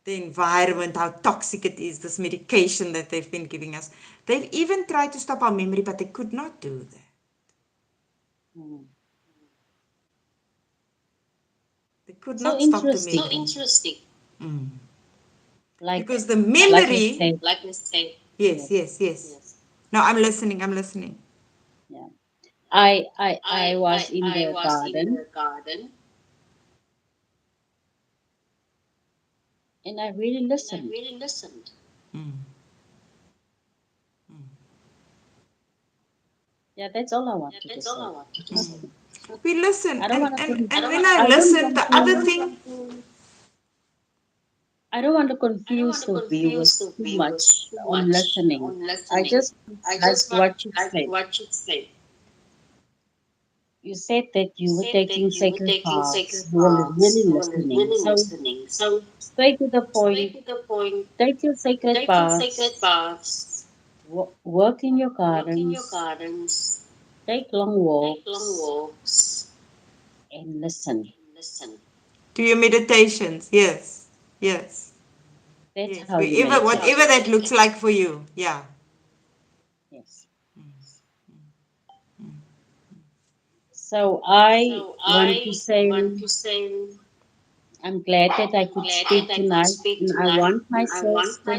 the environment, how toxic it is, this medication that they've been giving us. They've even tried to stop our memory, but they could not do that. Mm. They could So not stop the interesting. memory. Mm. Like Because the like you memory, said. yes, Yes. yes, yes. No, I'm listening, I'm listening. Yeah. I was in the garden and I really listened. Mm. Yeah, that's all I wanted to say. Mm. We listen, I don't want to and when I I don't listen, want the other to thing, I don't want to confuse the viewers too much on listening. I just like what you said. You said that you were taking sacred paths. You were really listening. So straight to the point, take your sacred paths, work in your gardens, take long walks, and listen. do your meditations, yes, yes, That's yes, how you wherever, meditate. whatever that looks like for you, yeah. Yes. So I want to say I'm glad that I could speak tonight, and I want my sister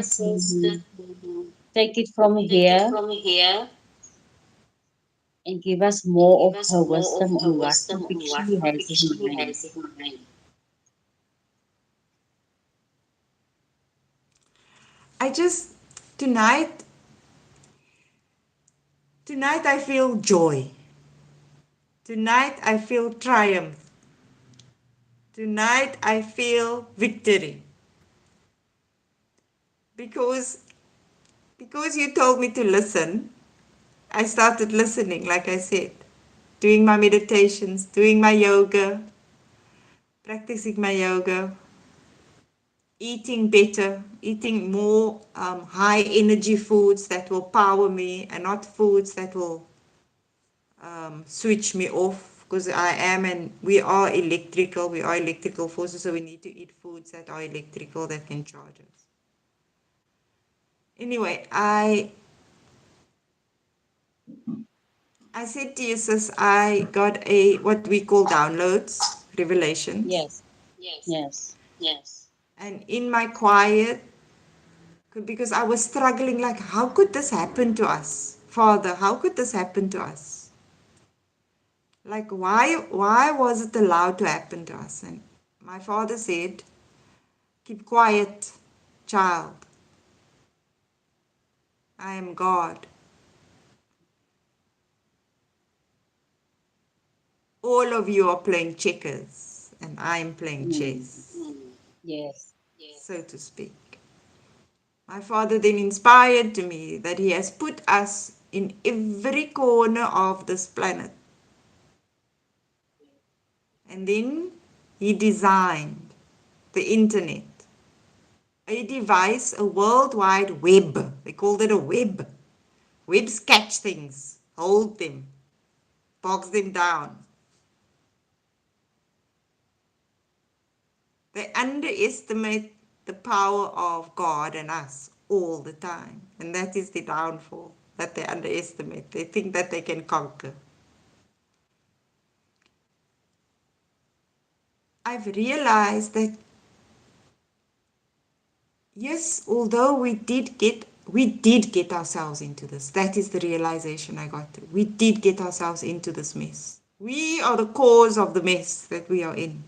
to take it from here and give us more of her wisdom on what topic she has in mind. I just, tonight, tonight I feel joy. Tonight I feel triumph. Tonight I feel victory. Because, because you told me to listen, I started listening, like I said, doing my meditations, doing my yoga, practicing my yoga, eating better, eating more high energy foods that will power me and not foods that will switch me off because I am and we are electrical forces, so we need to eat foods that are electrical that can charge us. Anyway, I said to you, sis, I got a what we call downloads, revelations, Yes, yes. and in my quiet, because I was struggling, like, how could this happen to us, Father? How could this happen to us? Like, why was it allowed to happen to us? And my father said, keep quiet, child. I am God. All of you are playing checkers, and I am playing Mm, chess, yes. so to speak. My father then inspired to me that he has put us in every corner of this planet. And then he designed the internet, a device, a worldwide web. They called it a web. Webs catch things, hold them, box them down. They underestimate the power of God and us all the time. And that is the downfall that they underestimate. They think that they can conquer. I've realized that yes, although we did get ourselves into this. That is the realization I got to. We did get ourselves into this mess. We are the cause of the mess that we are in.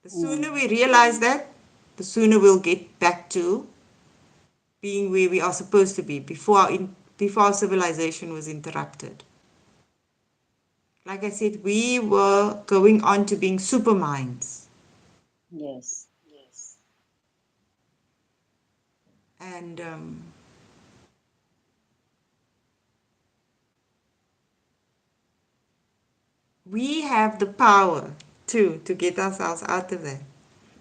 The sooner Mm, we realize that, the sooner we'll get back to being where we are supposed to be before our civilization was interrupted. Like I said, we were going on to being super minds. Yes. And we have the power too to get ourselves out of that.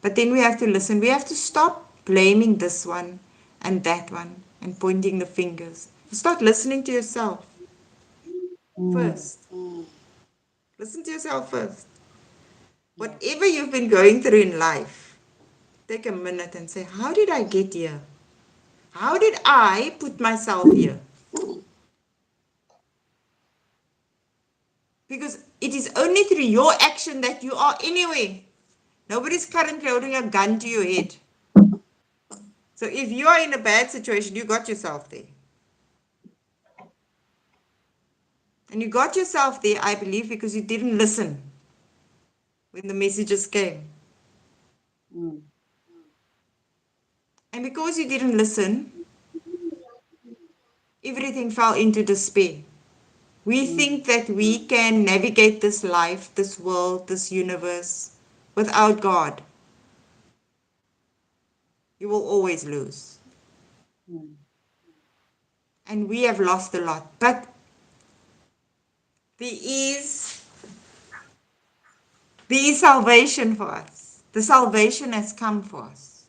But then we have to listen. We have to stop blaming this one and that one and pointing the fingers. Start listening to yourself Mm. first. Listen to yourself first. Whatever you've been going through in life, take a minute and say, how did I get here? How did I put myself here? Because it is only through your action that you are anywhere. Nobody's currently holding a gun to your head. So if you are in a bad situation, you got yourself there. And you got yourself there, I believe, because you didn't listen when the messages came. Mm. And because you didn't listen, everything fell into despair. We Mm. think that we can navigate this life, this world, this universe without God. You will always lose. Mm. And we have lost a lot. But there is, there is salvation for us. The salvation has come for us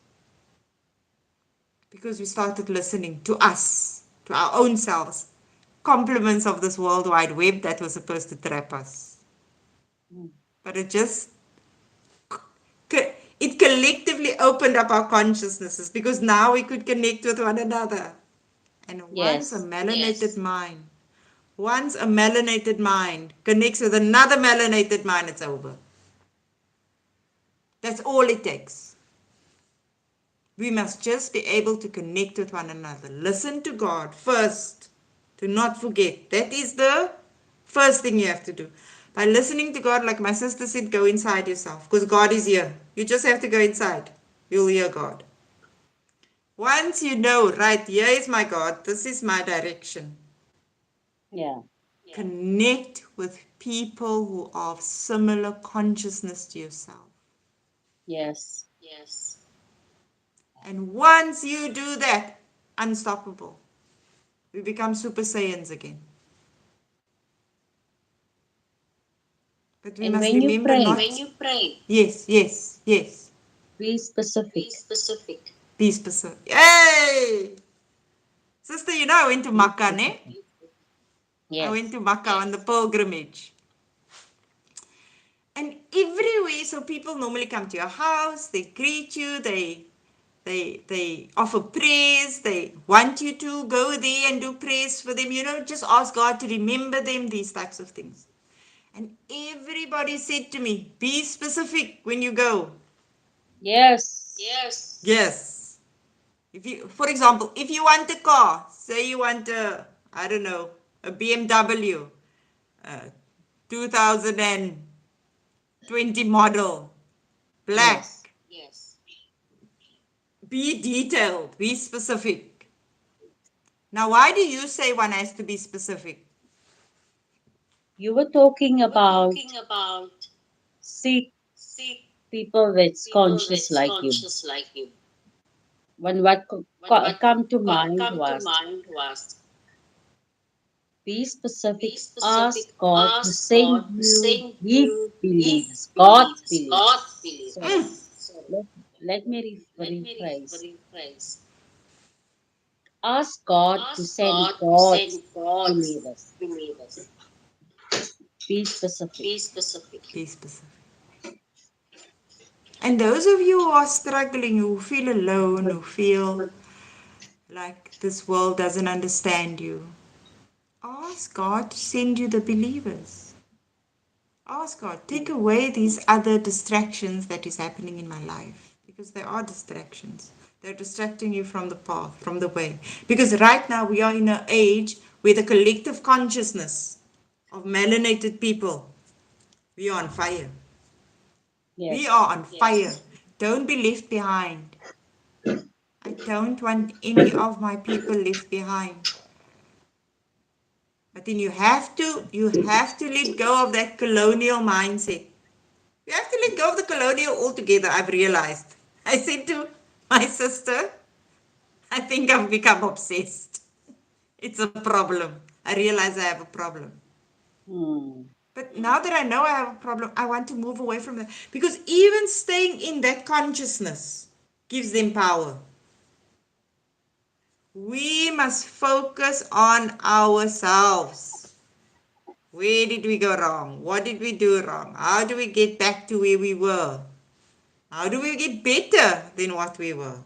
because we started listening to us, to our own selves. Compliments of this World Wide Web that was supposed to trap us. Mm. But it just, it collectively opened up our consciousnesses because now we could connect with one another. And once a Yes. melanated mind, once a melanated mind connects with another melanated mind, it's over. That's all it takes. We must just be able to connect with one another. Listen to God first. Do not forget. That is the first thing you have to do. By listening to God, like my sister said, go inside yourself because God is here. You just have to go inside. You'll hear God. Once you know, right, here is my God, this is my direction. Yeah. Connect with people who are of similar consciousness to yourself. Yes. And once you do that, unstoppable. We become Super Saiyans again. But we And must when you remember pray, not. Yes, yes, yes. be specific. Be specific. Yay! Sister, you know I went to Be Makkah, ne? specific. I went Yes. to Makkah on the pilgrimage. And everywhere, so people normally come to your house, they greet you, they offer prayers, they want you to go there and do prayers for them, just ask God to remember them, these types of things. And everybody said to me, be specific when you go. Yes. Yes. If you, for example, if you want a car, say you want a, I don't know, a BMW, 2020 model, Yes. black, be detailed, be specific. Now, why do you say one has to be specific? You were talking about seek people that's conscious like you. When what come to mind was be specific. Ask God to send you His believers, God's believers. Sorry, Mm. let, let me rephrase. Ask God to send God's believers. Be specific. Be specific. And those of you who are struggling, who feel alone, who feel like this world doesn't understand you, ask God to send you the believers. Ask God, take away these other distractions that is happening in my life. Because there are distractions. They're distracting you from the path, from the way. Because right now we are in an age where the collective consciousness of melanated people, we are on fire. We Yes. are on fire. Don't be left behind. I don't want any of my people left behind. But then you have to let go of that colonial mindset. You have to let go of the colonial altogether, I've realized. I said to my sister, I think I've become obsessed. It's a problem. I realize I have a problem. Mm. But now that I know I have a problem, I want to move away from that. Because even staying in that consciousness gives them power. We must focus on ourselves. Where did we go wrong? What did we do wrong? How do we get back to where we were? How do we get better than what we were?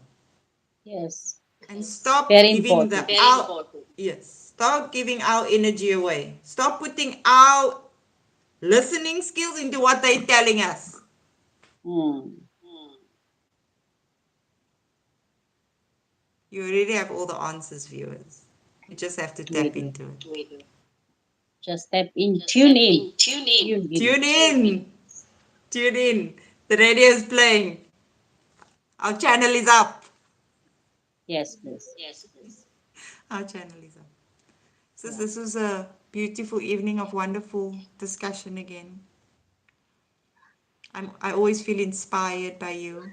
Yes. And stop Very giving important. yes, stop giving our energy away. Stop putting our listening skills into what they're telling us. Mm. You already have all the answers, viewers. You just have to We tap do. into it. Just step in, tune in, tune in. Tune in. Tune in. The radio is playing. Our channel is up. Yes, please. Our channel is up. So Yeah. this was a beautiful evening of wonderful discussion again. I always feel inspired by you.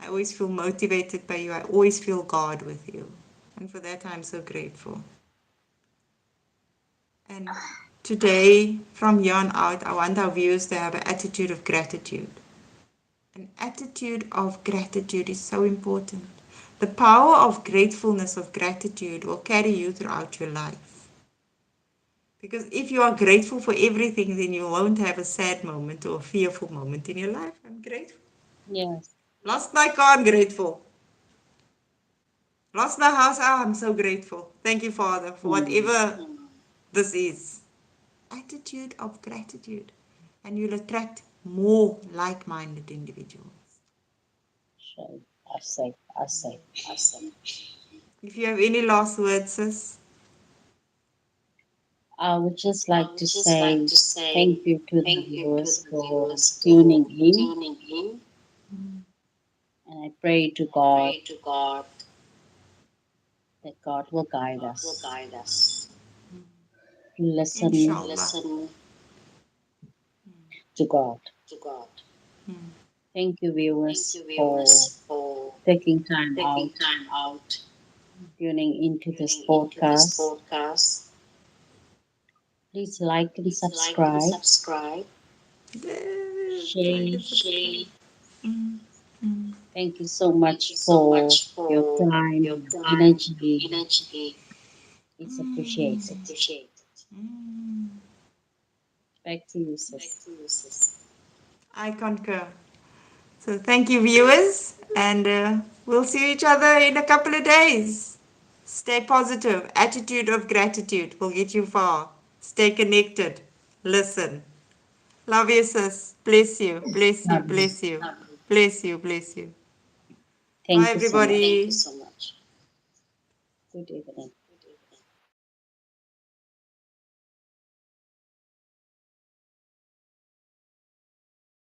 I always feel motivated by you. I always feel God with you. And for that, I'm so grateful. And today, from here on out, I want our viewers to have an attitude of gratitude. An attitude of gratitude is so important. The power of gratefulness, of gratitude, will carry you throughout your life. Because if you are grateful for everything, then you won't have a sad moment or a fearful moment in your life. I'm grateful. Yes. Lost my car, I'm grateful. Lost my house, oh, I'm so grateful. Thank you, Father, for Mm. whatever this is. Attitude of gratitude. And you'll attract more like minded individuals. So I say, I say. If you have any last words, sis. I would just like to say thank you to the viewers for tuning in, and I pray to God that God will guide us to listen Inshallah. to God. Mm. Thank you, viewers, for taking time out, tuning into this podcast. Please like and subscribe, Like share. and subscribe. Mm. Mm. Thank you so much for your time, your energy. It's appreciated. Mm. Back to you, sis. I concur. So thank you, viewers, and we'll see each other in a couple of days. Stay positive. Attitude of gratitude will get you far. Stay connected. Listen. Love you, sis. Bless you. Bless you. Love you. Bless you. Bless you. Bless you. Bye, Thank you so much. everybody. Good evening.